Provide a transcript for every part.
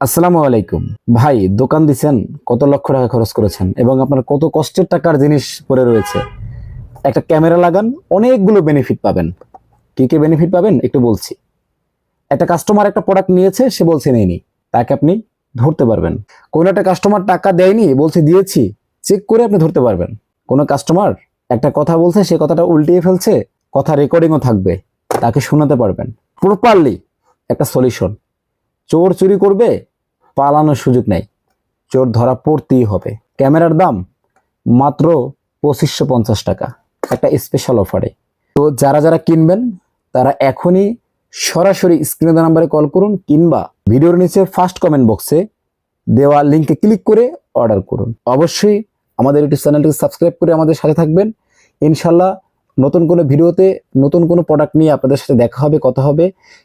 আসসালামু আলাইকুম ভাই, দোকান দিছেন, কত লক্ষ টাকা খরচ করেছেন এবং আপনার কত কষ্টের টাকার জিনিস পড়ে রয়েছে। একটা ক্যামেরা লাগান, অনেকগুলো বেনিফিট পাবেন। কি কি বেনিফিট পাবেন একটু বলছি। একটা কাস্টমার একটা প্রোডাক্ট নিয়েছে, সে বলছে নেয়নি, তাকে আপনি ধরতে পারবেন। কোন একটা কাস্টমার টাকা দেয়নি, বলছে দিয়েছি, চেক করে আপনি ধরতে পারবেন। কোন কাস্টমার একটা কথা বলছে, সে কথাটা উল্টিয়ে ফেলছে, কথা রেকর্ডিংও থাকবে, তাকে শোনাতে পারবেন প্রপারলি। একটা সলিউশন। চোর চুরি করবে, পালানোর সুযোগ নেই, চোর ধরা পড়তেই হবে। ক্যামেরার দাম মাত্র 2550 টাকা, একটা স্পেশাল অফারে। তো যারা যারা কিনবেন তারা এখনই সরাসরি স্ক্রিনে দেওয়া নাম্বারে কল করুন, কিংবা ভিডিওর নিচে ফার্স্ট কমেন্ট বক্সে দেওয়া লিঙ্কে ক্লিক করে অর্ডার করুন। অবশ্যই আমাদের ইউটিউব চ্যানেলটিকে সাবস্ক্রাইব করে আমাদের সাথে থাকবেন। ইনশাল্লাহ নতুন কোনো ভিডিওতে নতুন কোনো প্রোডাক্ট নিয়ে আপনাদের সাথে দেখা হবে, কথা হবে।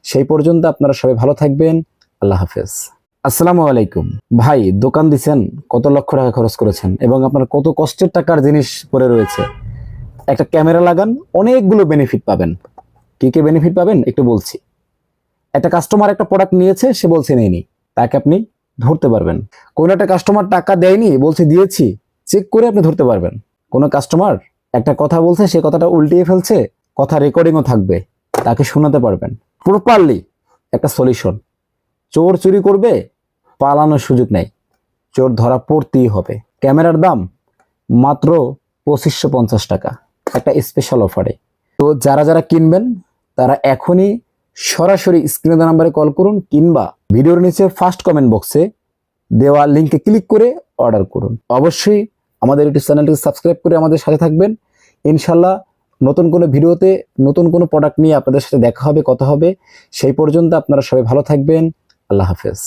সেই পর্যন্ত আপনারা সবাই ভালো থাকবেন। আল্লাহ হাফেজ। আসসালামু আলাইকুম ভাই, দোকান দিছেন, কত লক্ষ টাকা খরচ করেছেন এবং আপনার কত কষ্টের টাকার জিনিস পড়ে রয়েছে। একটা ক্যামেরা লাগান, অনেকগুলো বেনিফিট পাবেন। কি কি বেনিফিট পাবেন একটু বলছি। একটা কাস্টমার একটা প্রোডাক্ট নিয়েছে, সে বলছে নেয়নি, তাকে আপনি ধরতে পারবেন। কোন একটা কাস্টমার টাকা দেয়নি, বলছে দিয়েছি, চেক করে আপনি ধরতে পারবেন। কোন কাস্টমার একটা কথা বলছে, সে কথাটা উল্টিয়ে ফেলছে, কথা রেকর্ডিংও থাকবে, তাকে শোনাতে পারবেন প্রপারলি। একটা সলিউশন। চোর চুরি করবে, পালানোর সুযোগ নেই, চোর ধরা পড়তেই হবে। ক্যামেরার দাম মাত্র 2550 টাকা, একটা স্পেশাল অফারে। তো যারা যারা কিনবেন তারা এখনই সরাসরি স্ক্রিনে দেওয়া নাম্বারে কল করুন, কিংবা ভিডিওর নিচে ফার্স্ট কমেন্ট বক্সে দেওয়া লিঙ্কে ক্লিক করে অর্ডার করুন। অবশ্যই আমাদের ইউটিউব চ্যানেলটিকে সাবস্ক্রাইব করে আমাদের সাথে থাকবেন। ইনশাল্লাহ নতুন কোনো ভিডিওতে নতুন কোনো প্রোডাক্ট নিয়ে আপনাদের সাথে দেখা হবে, কথা হবে। সেই পর্যন্ত আপনারা সবাই ভালো থাকবেন। আল্লাহ হাফেজ।